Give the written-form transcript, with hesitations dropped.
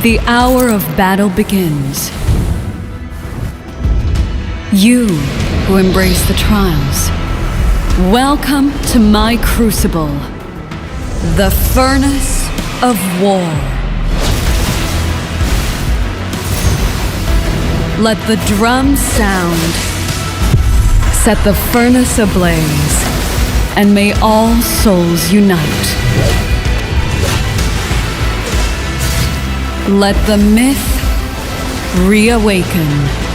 The hour of battle begins. You who embrace the trials, welcome to my crucible, the furnace of war. Let the drums sound, set the furnace ablaze, and may all souls unite. Let the myth reawaken.